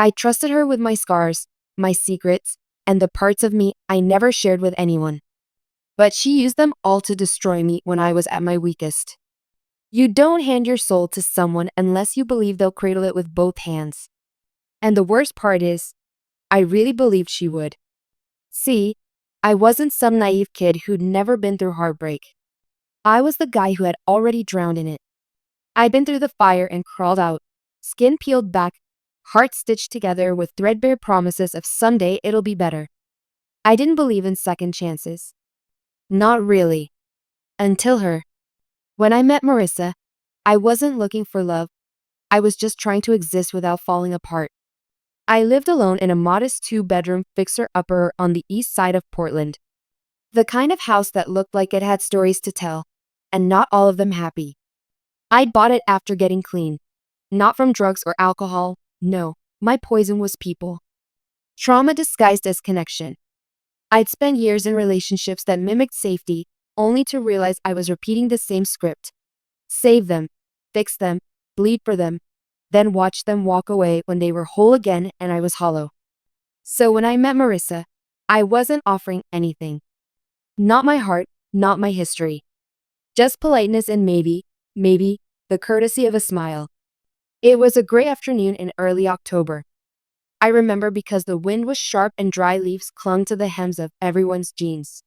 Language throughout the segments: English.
I trusted her with my scars, my secrets, and the parts of me I never shared with anyone. But she used them all to destroy me when I was at my weakest. You don't hand your soul to someone unless you believe they'll cradle it with both hands. And the worst part is, I really believed she would. See, I wasn't some naive kid who'd never been through heartbreak. I was the guy who had already drowned in it. I'd been through the fire and crawled out, skin peeled back, heart stitched together with threadbare promises of someday it'll be better. I didn't believe in second chances. Not really. Until her. When I met Marissa, I wasn't looking for love. I was just trying to exist without falling apart. I lived alone in a modest 2-bedroom fixer-upper on the east side of Portland. The kind of house that looked like it had stories to tell, and not all of them happy. I'd bought it after getting clean. Not from drugs or alcohol, no, my poison was people. Trauma disguised as connection. I'd spent years in relationships that mimicked safety, only to realize I was repeating the same script. Save them, fix them, bleed for them, then watch them walk away when they were whole again and I was hollow. So when I met Marissa, I wasn't offering anything. Not my heart, not my history. Just politeness and maybe, the courtesy of a smile. It was a gray afternoon in early October. I remember because the wind was sharp and dry leaves clung to the hems of everyone's jeans.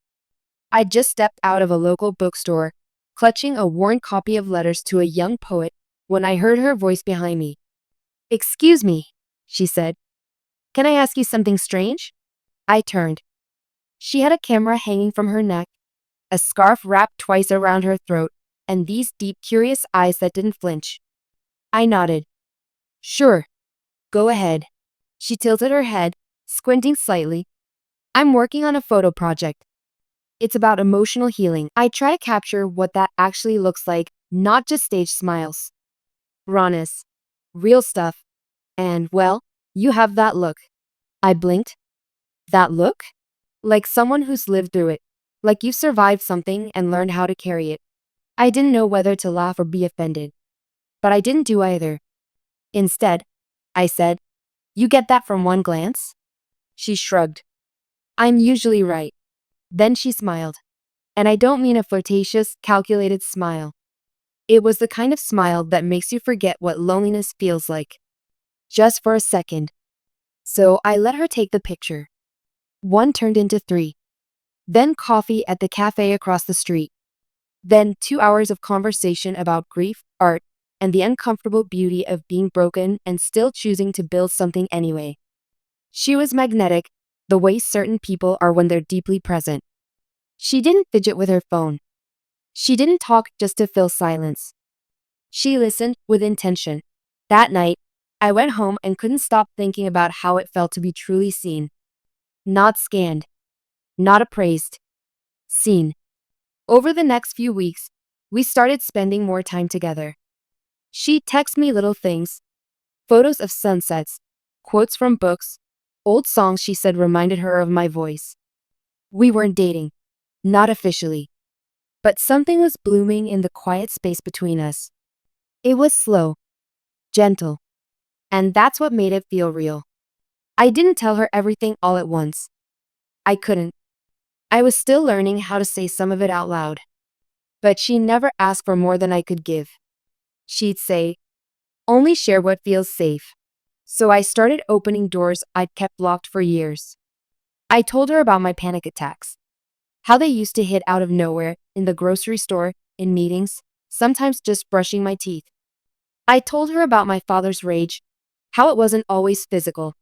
I just stepped out of a local bookstore, clutching a worn copy of Letters to a Young Poet, when I heard her voice behind me. "Excuse me," she said. "Can I ask you something strange?" I turned. She had a camera hanging from her neck, a scarf wrapped twice around her throat, and these deep, curious eyes that didn't flinch. I nodded. "Sure. Go ahead." She tilted her head, squinting slightly. "I'm working on a photo project. It's about emotional healing. I try to capture what that actually looks like, not just staged smiles. Rawness. Real stuff. And, well, you have that look." I blinked. That look? Like someone who's lived through it. Like you've survived something and learned how to carry it. I didn't know whether to laugh or be offended. But I didn't do either. Instead, I said, "You get that from one glance?" She shrugged. "I'm usually right." Then she smiled. And I don't mean a flirtatious, calculated smile. It was the kind of smile that makes you forget what loneliness feels like. Just for a second. So I let her take the picture. One turned into 3. Then coffee at the cafe across the street. Then 2 hours of conversation about grief, art, and the uncomfortable beauty of being broken and still choosing to build something anyway. She was magnetic, the way certain people are when they're deeply present. She didn't fidget with her phone. She didn't talk just to fill silence. She listened with intention. That night, I went home and couldn't stop thinking about how it felt to be truly seen. Not scanned. Not appraised. Seen. Over the next few weeks, we started spending more time together. She'd text me little things. Photos of sunsets, quotes from books, old songs she said reminded her of my voice. We weren't dating. Not officially. But something was blooming in the quiet space between us. It was slow. Gentle. And that's what made it feel real. I didn't tell her everything all at once. I couldn't. I was still learning how to say some of it out loud. But she never asked for more than I could give. She'd say, "Only share what feels safe." So I started opening doors I'd kept locked for years. I told her about my panic attacks. How they used to hit out of nowhere, in the grocery store, in meetings, sometimes just brushing my teeth. I told her about my father's rage, how it wasn't always physical,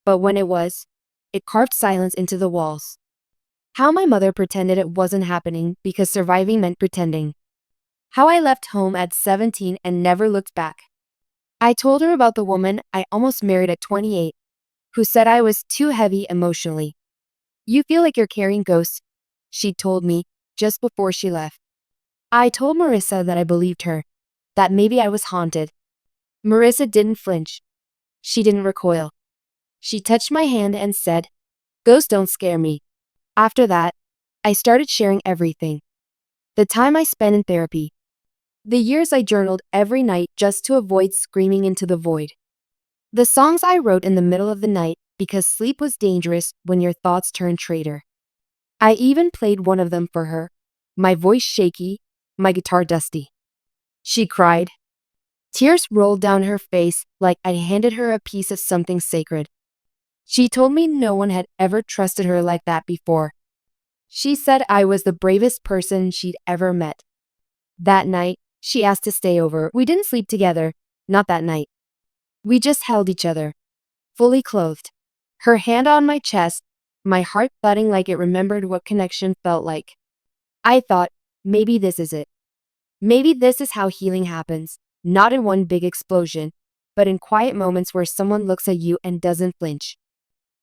but when it was, it carved silence into the walls. How my mother pretended it wasn't happening because surviving meant pretending. How I left home at 17 and never looked back. I told her about the woman I almost married at 28, who said I was too heavy emotionally. "You feel like you're carrying ghosts," she told me just before she left. I told Marissa that I believed her, that maybe I was haunted. Marissa didn't flinch. She didn't recoil. She touched my hand and said, "Ghosts don't scare me." After that, I started sharing everything. The time I spent in therapy. The years I journaled every night just to avoid screaming into the void. The songs I wrote in the middle of the night because sleep was dangerous when your thoughts turn traitor. I even played one of them for her, my voice shaky, my guitar dusty. She cried. Tears rolled down her face like I handed her a piece of something sacred. She told me no one had ever trusted her like that before. She said I was the bravest person she'd ever met. That night, she asked to stay over. We didn't sleep together, not that night. We just held each other, fully clothed. Her hand on my chest, my heart thudding like it remembered what connection felt like. I thought, maybe this is it. Maybe this is how healing happens, not in one big explosion, but in quiet moments where someone looks at you and doesn't flinch.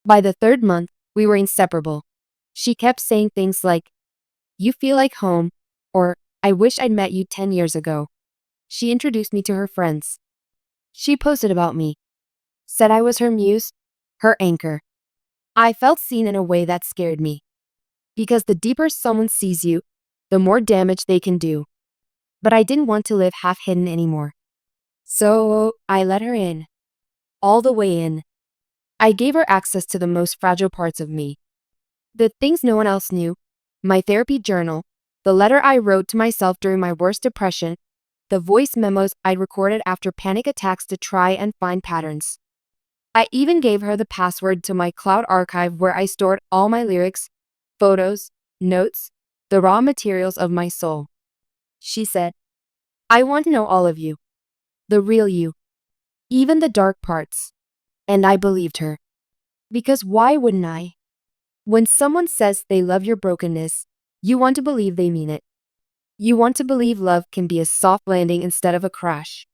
By the third month, we were inseparable. She kept saying things like, "You feel like home," or "I wish I'd met you 10 years ago." She introduced me to her friends. She posted about me, said I was her muse, her anchor. I felt seen in a way that scared me. Because the deeper someone sees you, the more damage they can do. But I didn't want to live half hidden anymore. So I let her in. All the way in. I gave her access to the most fragile parts of me. The things no one else knew, my therapy journal, the letter I wrote to myself during my worst depression, the voice memos I'd recorded after panic attacks to try and find patterns. I even gave her the password to my cloud archive where I stored all my lyrics, photos, notes, the raw materials of my soul. She said, "I want to know all of you, the real you, even the dark parts." And I believed her. Because why wouldn't I? When someone says they love your brokenness, you want to believe they mean it. You want to believe love can be a soft landing instead of a crash.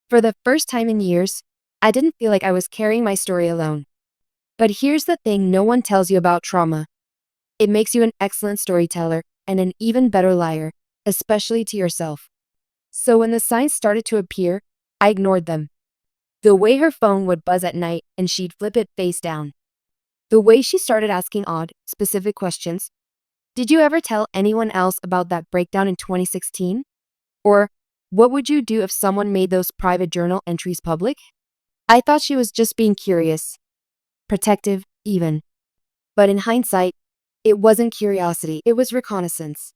For the first time in years, I didn't feel like I was carrying my story alone. But here's the thing no one tells you about trauma. It makes you an excellent storyteller and an even better liar, especially to yourself. So when the signs started to appear, I ignored them. The way her phone would buzz at night and she'd flip it face down. The way she started asking odd, specific questions. Did you ever tell anyone else about that breakdown in 2016? Or, what would you do if someone made those private journal entries public? I thought she was just being curious. Protective, even. But in hindsight, it wasn't curiosity, it was reconnaissance.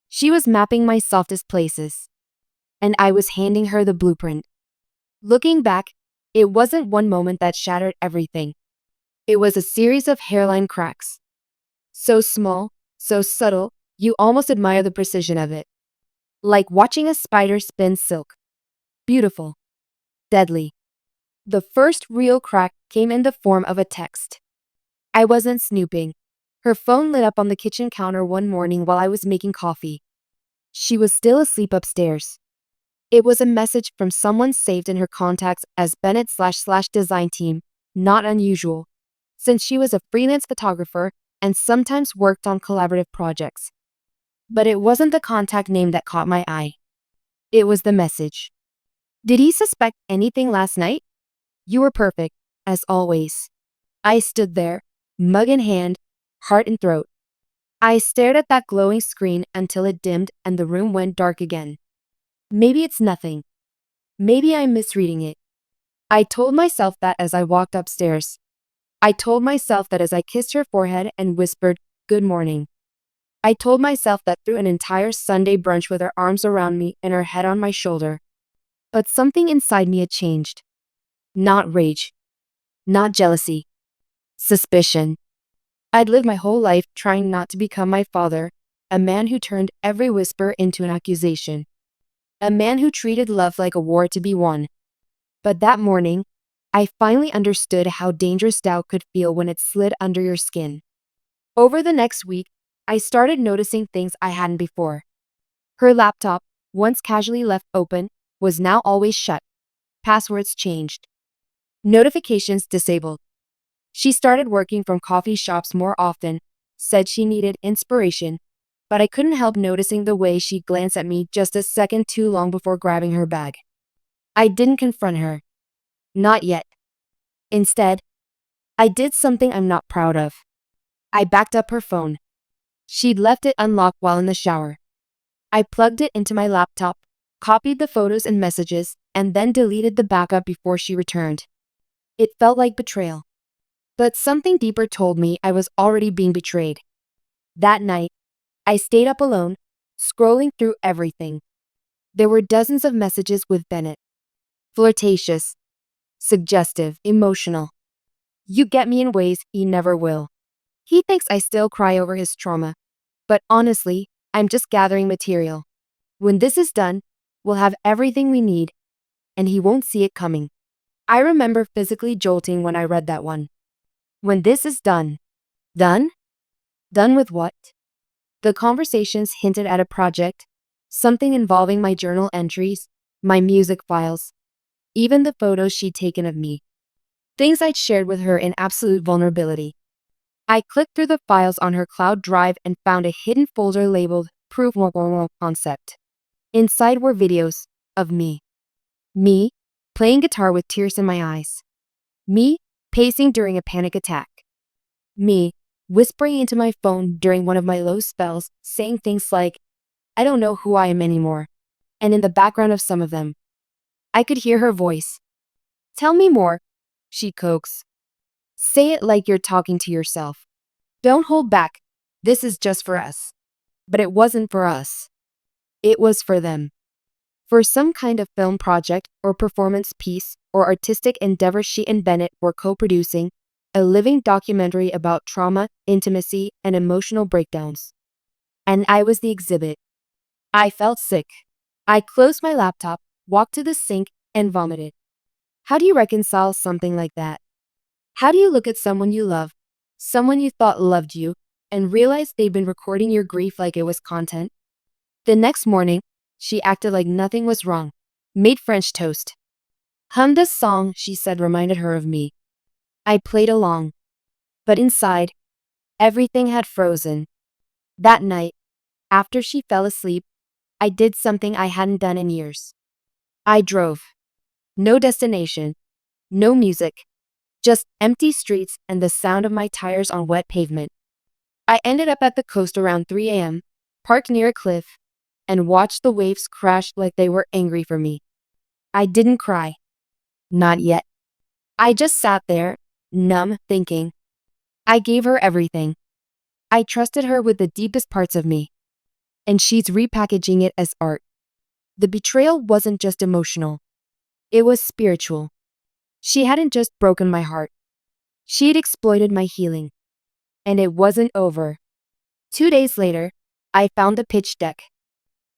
She was mapping my softest places. And I was handing her the blueprint. Looking back, it wasn't one moment that shattered everything. It was a series of hairline cracks. So small, so subtle, you almost admire the precision of it. Like watching a spider spin silk. Beautiful. Deadly. The first real crack came in the form of a text. I wasn't snooping. Her phone lit up on the kitchen counter one morning while I was making coffee. She was still asleep upstairs. It was a message from someone saved in her contacts as Bennett//design team, not unusual, since she was a freelance photographer and sometimes worked on collaborative projects. But it wasn't the contact name that caught my eye. It was the message. "Did he suspect anything last night? You were perfect, as always." I stood there, mug in hand, heart in throat. I stared at that glowing screen until it dimmed and the room went dark again. Maybe it's nothing. Maybe I'm misreading it. I told myself that as I walked upstairs. I told myself that as I kissed her forehead and whispered, "Good morning." I told myself that through an entire Sunday brunch with her arms around me and her head on my shoulder. But something inside me had changed. Not rage. Not jealousy. Suspicion. I'd lived my whole life trying not to become my father, a man who turned every whisper into an accusation. A man who treated love like a war to be won. But that morning, I finally understood how dangerous doubt could feel when it slid under your skin. Over the next week, I started noticing things I hadn't before. Her laptop, once casually left open, was now always shut. Passwords changed. Notifications disabled. She started working from coffee shops more often, said she needed inspiration, but I couldn't help noticing the way she glanced at me just a second too long before grabbing her bag. I didn't confront her. Not yet. Instead, I did something I'm not proud of. I backed up her phone. She'd left it unlocked while in the shower. I plugged it into my laptop, copied the photos and messages, and then deleted the backup before she returned. It felt like betrayal. But something deeper told me I was already being betrayed. That night, I stayed up alone, scrolling through everything. There were dozens of messages with Bennett. Flirtatious, suggestive, emotional. You get me in ways he never will. He thinks I still cry over his trauma. But honestly, I'm just gathering material. When this is done, we'll have everything we need, and he won't see it coming. I remember physically jolting when I read that one. When this is done. Done? Done with what? The conversations hinted at a project, something involving my journal entries, my music files, even the photos she'd taken of me. Things I'd shared with her in absolute vulnerability. I clicked through the files on her cloud drive and found a hidden folder labeled Proof Concept. Inside were videos of me. Me, playing guitar with tears in my eyes. Me, pacing during a panic attack. Me, whispering into my phone during one of my low spells, saying things like, I don't know who I am anymore. And in the background of some of them, I could hear her voice. Tell me more, she'd coax. Say it like you're talking to yourself. Don't hold back. This is just for us. But it wasn't for us. It was for them. For some kind of film project or performance piece or artistic endeavor she and Bennett were co-producing, a living documentary about trauma, intimacy, and emotional breakdowns. And I was the exhibit. I felt sick. I closed my laptop, walked to the sink, and vomited. How do you reconcile something like that? How do you look at someone you love, someone you thought loved you, and realize they've been recording your grief like it was content? The next morning, she acted like nothing was wrong, made French toast. Hummed a song she said reminded her of me. I played along. But inside, everything had frozen. That night, after she fell asleep, I did something I hadn't done in years. I drove. No destination, no music, just empty streets and the sound of my tires on wet pavement. I ended up at the coast around 3 a.m., parked near a cliff, and watched the waves crash like they were angry for me. I didn't cry. Not yet. I just sat there, numb, thinking. I gave her everything. I trusted her with the deepest parts of me. And she's repackaging it as art. The betrayal wasn't just emotional. It was spiritual. She hadn't just broken my heart. She had exploited my healing. And it wasn't over. 2 days later, I found the pitch deck.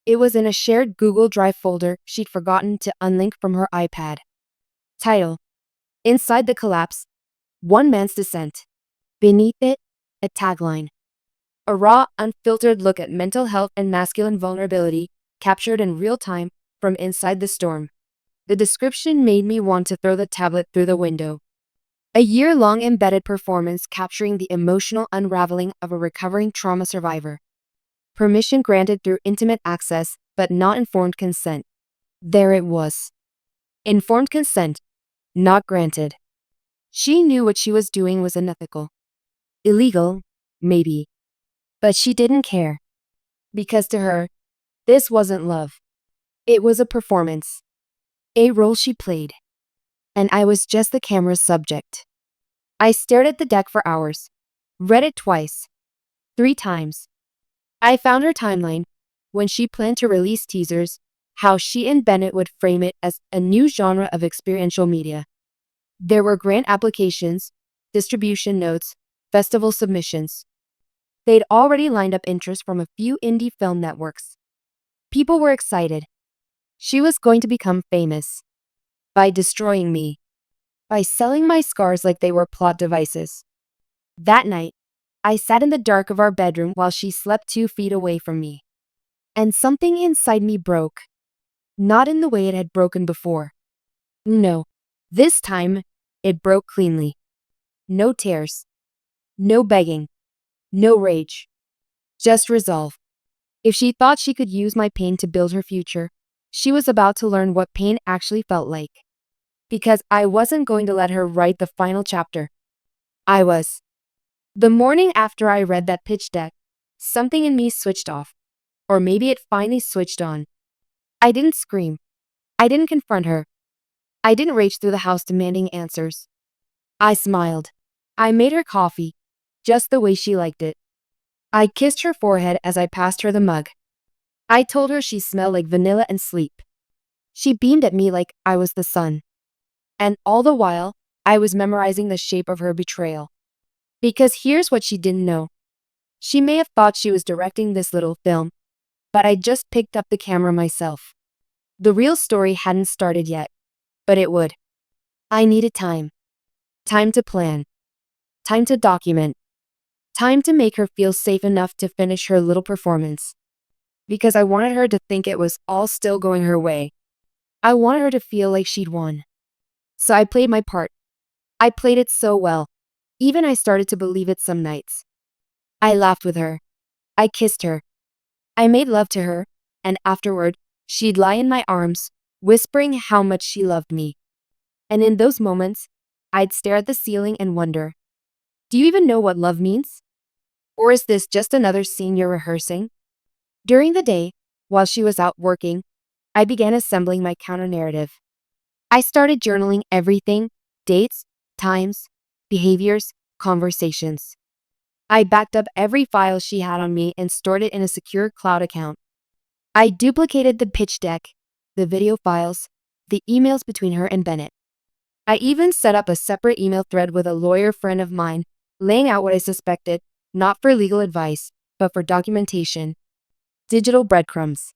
It was in a shared Google Drive folder she'd forgotten to unlink from her iPad. Title: Inside the Collapse, One Man's Descent. Beneath it, a tagline. A raw, unfiltered look at mental health and masculine vulnerability, captured in real time from inside the storm. The description made me want to throw the tablet through the window. A year-long embedded performance capturing the emotional unraveling of a recovering trauma survivor. Permission granted through intimate access, but not informed consent. There it was. Informed consent, not granted. She knew what she was doing was unethical. Illegal, maybe. But she didn't care. Because to her, this wasn't love. It was a performance. A role she played. And I was just the camera's subject. I stared at the deck for hours. Read it twice. 3 times. I found her timeline, when she planned to release teasers, how she and Bennett would frame it as a new genre of experiential media. There were grant applications, distribution notes, festival submissions. They'd already lined up interest from a few indie film networks. People were excited. She was going to become famous. By destroying me. By selling my scars like they were plot devices. That night, I sat in the dark of our bedroom while she slept 2 feet away from me. And something inside me broke. Not in the way it had broken before. No, this time, it broke cleanly. No tears. No begging. No rage. Just resolve. If she thought she could use my pain to build her future, she was about to learn what pain actually felt like. Because I wasn't going to let her write the final chapter. I was. The morning after I read that pitch deck, something in me switched off. Or maybe it finally switched on. I didn't scream. I didn't confront her. I didn't rage through the house demanding answers. I smiled. I made her coffee, just the way she liked it. I kissed her forehead as I passed her the mug. I told her she smelled like vanilla and sleep. She beamed at me like I was the sun. And all the while, I was memorizing the shape of her betrayal. Because here's what she didn't know. She may have thought she was directing this little film, but I just picked up the camera myself. The real story hadn't started yet, but it would. I needed time. Time to plan. Time to document. Time to make her feel safe enough to finish her little performance. Because I wanted her to think it was all still going her way. I wanted her to feel like she'd won. So I played my part. I played it so well. Even I started to believe it some nights. I laughed with her. I kissed her. I made love to her, and afterward, she'd lie in my arms, whispering how much she loved me. And in those moments, I'd stare at the ceiling and wonder, do you even know what love means? Or is this just another scene you're rehearsing? During the day, while she was out working, I began assembling my counter-narrative. I started journaling everything, dates, times, behaviors, conversations. I backed up every file she had on me and stored it in a secure cloud account. I duplicated the pitch deck, the video files, the emails between her and Bennett. I even set up a separate email thread with a lawyer friend of mine, laying out what I suspected, not for legal advice, but for documentation. Digital breadcrumbs.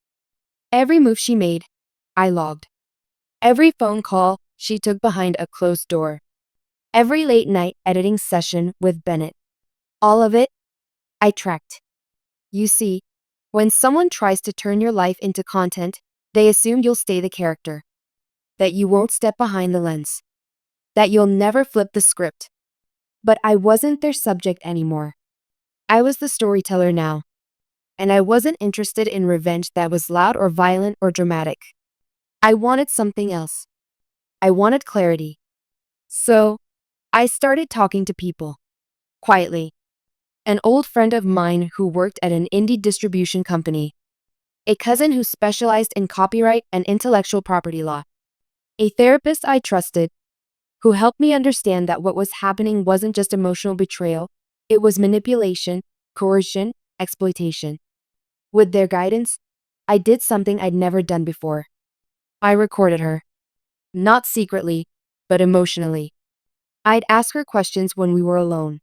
Every move she made, I logged. Every phone call she took behind a closed door. Every late night editing session with Bennett. All of it, I tracked. You see, when someone tries to turn your life into content, they assume you'll stay the character. That you won't step behind the lens. That you'll never flip the script. But I wasn't their subject anymore. I was the storyteller now. And I wasn't interested in revenge that was loud or violent or dramatic. I wanted something else. I wanted clarity. So, I started talking to people. Quietly. An old friend of mine who worked at an indie distribution company. A cousin who specialized in copyright and intellectual property law. A therapist I trusted, who helped me understand that what was happening wasn't just emotional betrayal, it was manipulation, coercion, exploitation. With their guidance, I did something I'd never done before. I recorded her. Not secretly, but emotionally. I'd ask her questions when we were alone.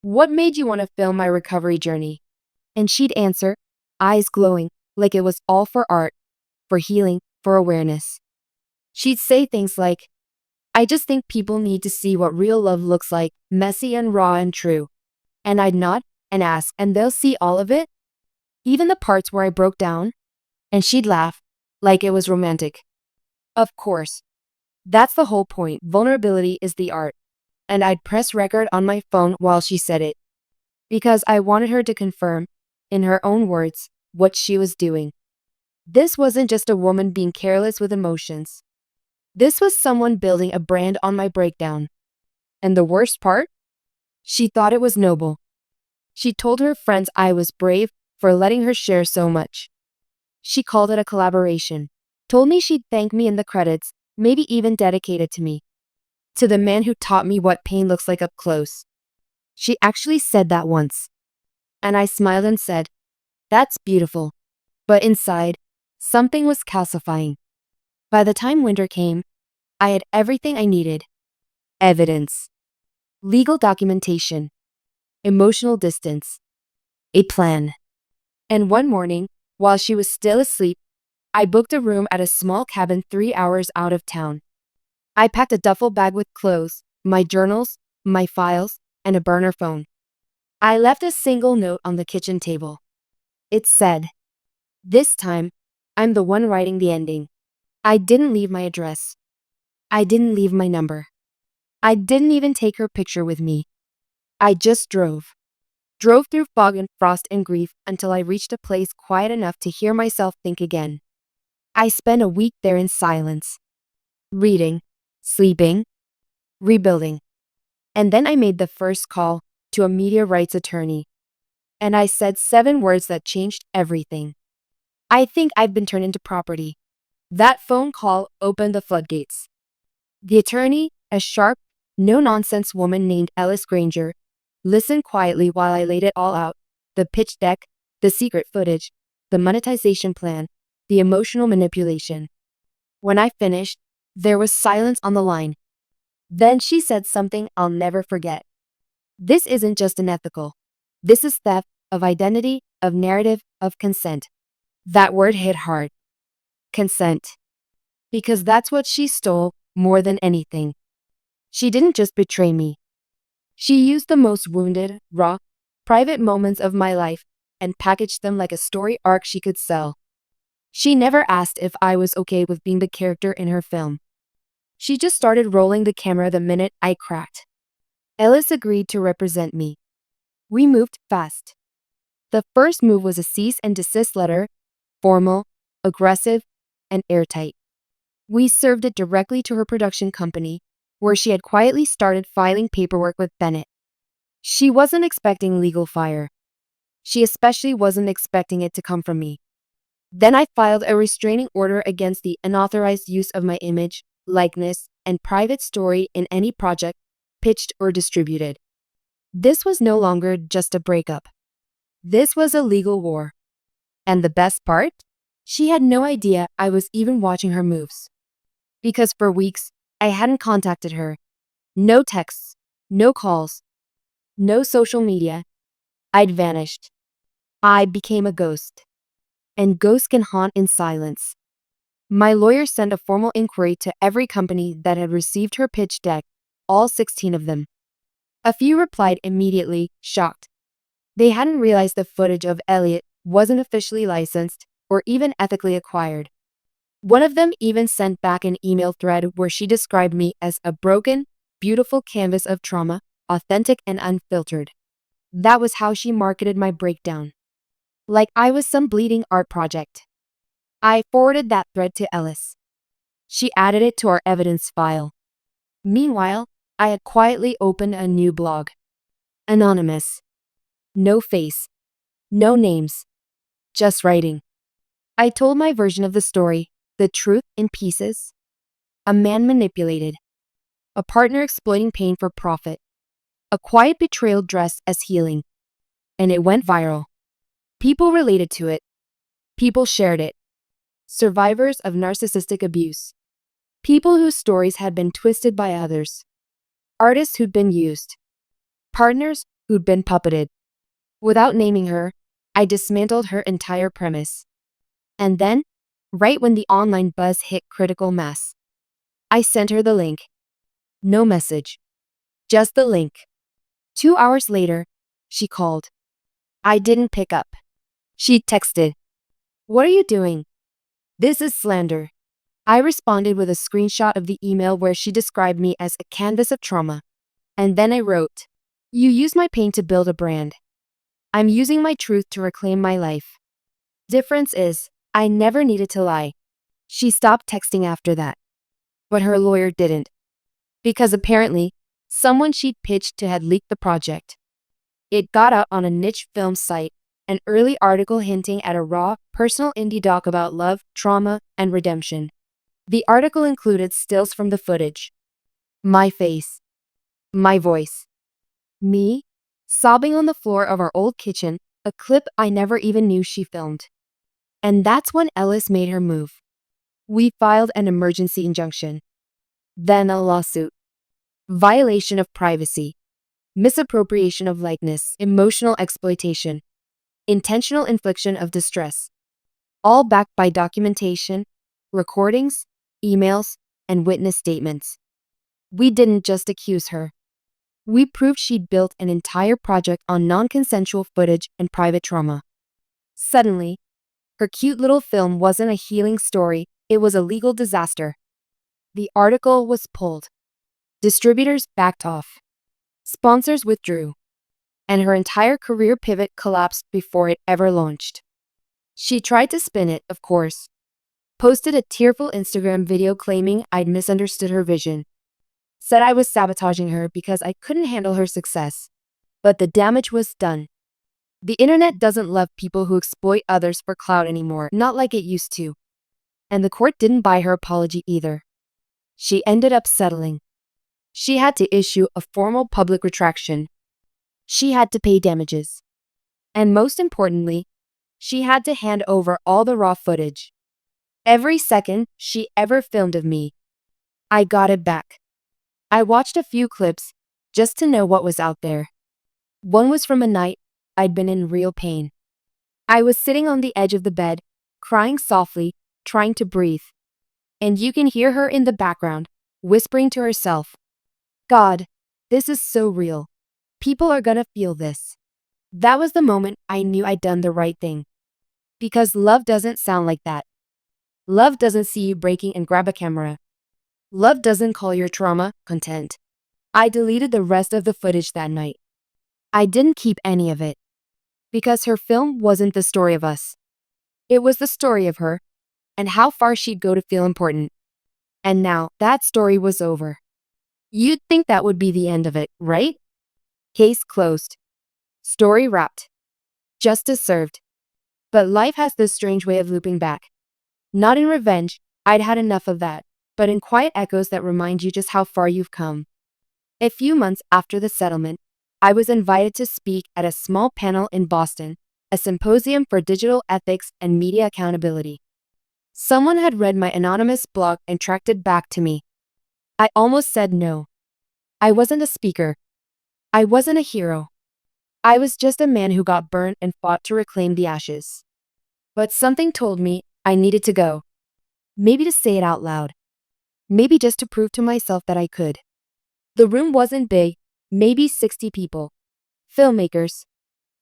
What made you want to film my recovery journey? And she'd answer, eyes glowing, like it was all for art, for healing, for awareness. She'd say things like, I just think people need to see what real love looks like, messy and raw and true. And I'd nod and ask, and they'll see all of it? Even the parts where I broke down? And she'd laugh, like it was romantic. Of course. That's the whole point. Vulnerability is the art. And I'd press record on my phone while she said it. Because I wanted her to confirm, in her own words, what she was doing. This wasn't just a woman being careless with emotions. This was someone building a brand on my breakdown. And the worst part? She thought it was noble. She told her friends I was brave for letting her share so much. She called it a collaboration. Told me she'd thank me in the credits, maybe even dedicate it to me. To the man who taught me what pain looks like up close. She actually said that once. And I smiled and said, that's beautiful. But inside, something was calcifying. By the time winter came, I had everything I needed. Evidence. Legal documentation. Emotional distance. A plan. And one morning, while she was still asleep, I booked a room at a small cabin 3 hours out of town. I packed a duffel bag with clothes, my journals, my files, and a burner phone. I left a single note on the kitchen table. It said, this time, I'm the one writing the ending. I didn't leave my address. I didn't leave my number. I didn't even take her picture with me. I just drove. Drove through fog and frost and grief until I reached a place quiet enough to hear myself think again. I spent a week there in silence. Reading, sleeping, rebuilding. And then I made the first call to a media rights attorney. And I said 7 words that changed everything. I think I've been turned into property. That phone call opened the floodgates. The attorney, a sharp, no-nonsense woman named Ellis Granger listened quietly while I laid it all out: the pitch deck, the secret footage, the monetization plan, the emotional manipulation. When I finished, there was silence on the line. Then she said something I'll never forget. "This isn't just unethical. This is theft of identity, of narrative, of consent." That word hit hard. Consent. Because that's what she stole more than anything. She didn't just betray me. She used the most wounded, raw, private moments of my life and packaged them like a story arc she could sell. She never asked if I was okay with being the character in her film. She just started rolling the camera the minute I cracked. Ellis agreed to represent me. We moved fast. The first move was a cease and desist letter, formal, aggressive, and airtight. We served it directly to her production company, where she had quietly started filing paperwork with Bennett. She wasn't expecting legal fire. She especially wasn't expecting it to come from me. Then I filed a restraining order against the unauthorized use of my image, likeness, and private story in any project pitched or distributed. This was no longer just a breakup. This was a legal war. And the best part? She had no idea I was even watching her moves. Because for weeks, I hadn't contacted her. No texts, no calls, no social media. I'd vanished. I became a ghost. And ghosts can haunt in silence. My lawyer sent a formal inquiry to every company that had received her pitch deck, all 16 of them. A few replied immediately, shocked. They hadn't realized the footage of Elliot wasn't officially licensed or even ethically acquired. One of them even sent back an email thread where she described me as a broken, beautiful canvas of trauma, authentic and unfiltered. That was how she marketed my breakdown. Like I was some bleeding art project. I forwarded that thread to Ellis. She added it to our evidence file. Meanwhile, I had quietly opened a new blog. Anonymous. No face. No names. Just writing. I told my version of the story, the truth in pieces. A man manipulated. A partner exploiting pain for profit. A quiet betrayal dressed as healing. And it went viral. People related to it. People shared it. Survivors of narcissistic abuse. People whose stories had been twisted by others. Artists who'd been used. Partners who'd been puppeted. Without naming her, I dismantled her entire premise. And then, right when the online buzz hit critical mass, I sent her the link. No message. Just the link. 2 hours later, she called. I didn't pick up. She texted. "What are you doing? This is slander." I responded with a screenshot of the email where she described me as a canvas of trauma. And then I wrote, "You used my pain to build a brand. I'm using my truth to reclaim my life. Difference is, I never needed to lie." She stopped texting after that. But her lawyer didn't. Because apparently, someone she'd pitched to had leaked the project. It got out on a niche film site, an early article hinting at a raw, personal indie doc about love, trauma, and redemption. The article included stills from the footage. My face. My voice. Me, sobbing on the floor of our old kitchen, a clip I never even knew she filmed. And that's when Ellis made her move. We filed an emergency injunction. Then a lawsuit. Violation of privacy. Misappropriation of likeness. Emotional exploitation. Intentional infliction of distress. All backed by documentation, recordings, emails, and witness statements. We didn't just accuse her. We proved she'd built an entire project on non-consensual footage and private trauma. Suddenly, her cute little film wasn't a healing story, it was a legal disaster. The article was pulled. Distributors backed off. Sponsors withdrew. And her entire career pivot collapsed before it ever launched. She tried to spin it, of course. Posted a tearful Instagram video claiming I'd misunderstood her vision. Said I was sabotaging her because I couldn't handle her success. But the damage was done. The internet doesn't love people who exploit others for clout anymore, not like it used to. And the court didn't buy her apology either. She ended up settling. She had to issue a formal public retraction. She had to pay damages. And most importantly, she had to hand over all the raw footage. Every second she ever filmed of me. I got it back. I watched a few clips just to know what was out there. One was from a night I'd been in real pain. I was sitting on the edge of the bed, crying softly, trying to breathe. And you can hear her in the background, whispering to herself, God, this is so real. People are gonna feel this. That was the moment I knew I'd done the right thing. Because love doesn't sound like that. Love doesn't see you breaking and grab a camera. Love doesn't call your trauma content. I deleted the rest of the footage that night. I didn't keep any of it. Because her film wasn't the story of us. It was the story of her, and how far she'd go to feel important. And now, that story was over. You'd think that would be the end of it, right? Case closed. Story wrapped. Justice served. But life has this strange way of looping back. Not in revenge, I'd had enough of that, but in quiet echoes that remind you just how far you've come. A few months after the settlement, I was invited to speak at a small panel in Boston, a symposium for digital ethics and media accountability. Someone had read my anonymous blog and tracked it back to me. I almost said no. I wasn't a speaker. I wasn't a hero. I was just a man who got burned and fought to reclaim the ashes. But something told me I needed to go. Maybe to say it out loud. Maybe just to prove to myself that I could. The room wasn't big, maybe 60 people. Filmmakers,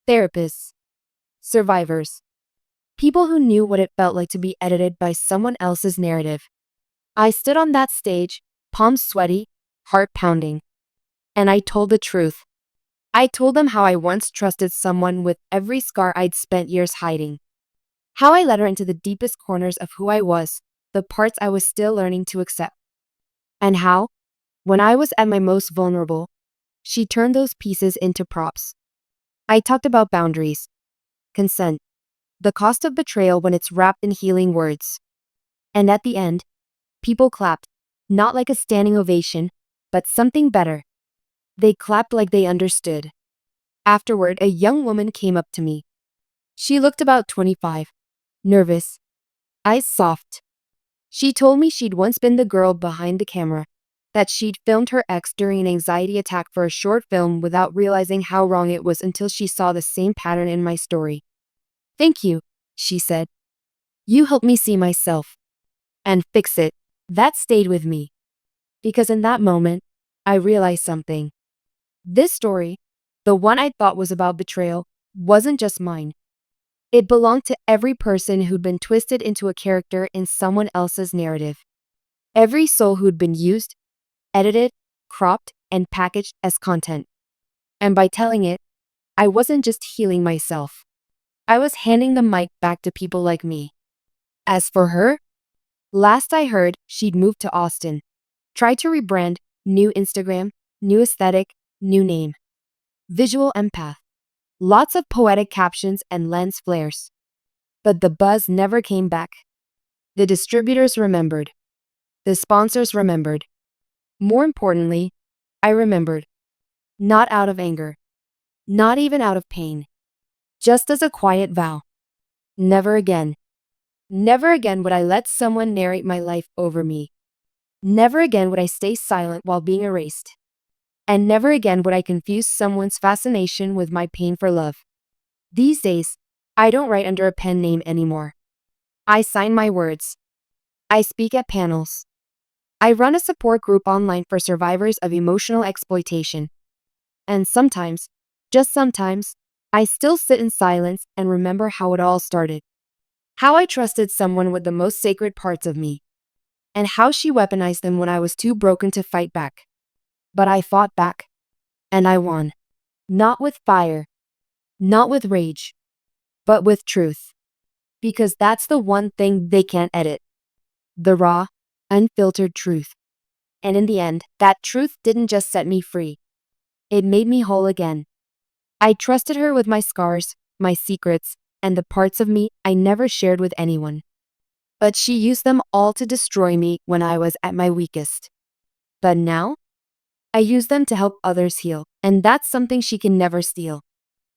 therapists, survivors. People who knew what it felt like to be edited by someone else's narrative. I stood on that stage, palms sweaty, heart pounding. And I told the truth. I told them how I once trusted someone with every scar I'd spent years hiding. How I let her into the deepest corners of who I was, the parts I was still learning to accept. And how, when I was at my most vulnerable, she turned those pieces into props. I talked about boundaries, consent, the cost of betrayal when it's wrapped in healing words. And at the end, people clapped, not like a standing ovation, but something better. They clapped like they understood. Afterward, a young woman came up to me. She looked about 25, nervous, eyes soft. She told me she'd once been the girl behind the camera, that she'd filmed her ex during an anxiety attack for a short film without realizing how wrong it was until she saw the same pattern in my story. Thank you, she said. You helped me see myself. And fix it. That stayed with me. Because in that moment, I realized something. This story, the one I thought was about betrayal, wasn't just mine. It belonged to every person who'd been twisted into a character in someone else's narrative. Every soul who'd been used, edited, cropped, and packaged as content. And by telling it, I wasn't just healing myself. I was handing the mic back to people like me. As for her, last I heard, she'd moved to Austin. Tried to rebrand, new Instagram, new aesthetic, new name. Visual empath. Lots of poetic captions and lens flares. But the buzz never came back. The distributors remembered. The sponsors remembered. More importantly, I remembered. Not out of anger. Not even out of pain. Just as a quiet vow. Never again. Never again would I let someone narrate my life over me. Never again would I stay silent while being erased. And never again would I confuse someone's fascination with my pain for love. These days, I don't write under a pen name anymore. I sign my words. I speak at panels. I run a support group online for survivors of emotional exploitation. And sometimes, just sometimes, I still sit in silence and remember how it all started. How I trusted someone with the most sacred parts of me. And how she weaponized them when I was too broken to fight back. But I fought back. And I won. Not with fire. Not with rage. But with truth. Because that's the one thing they can't edit. The raw, unfiltered truth. And in the end, that truth didn't just set me free. It made me whole again. I trusted her with my scars, my secrets, and the parts of me I never shared with anyone. But she used them all to destroy me when I was at my weakest. But now, I use them to help others heal, and that's something she can never steal.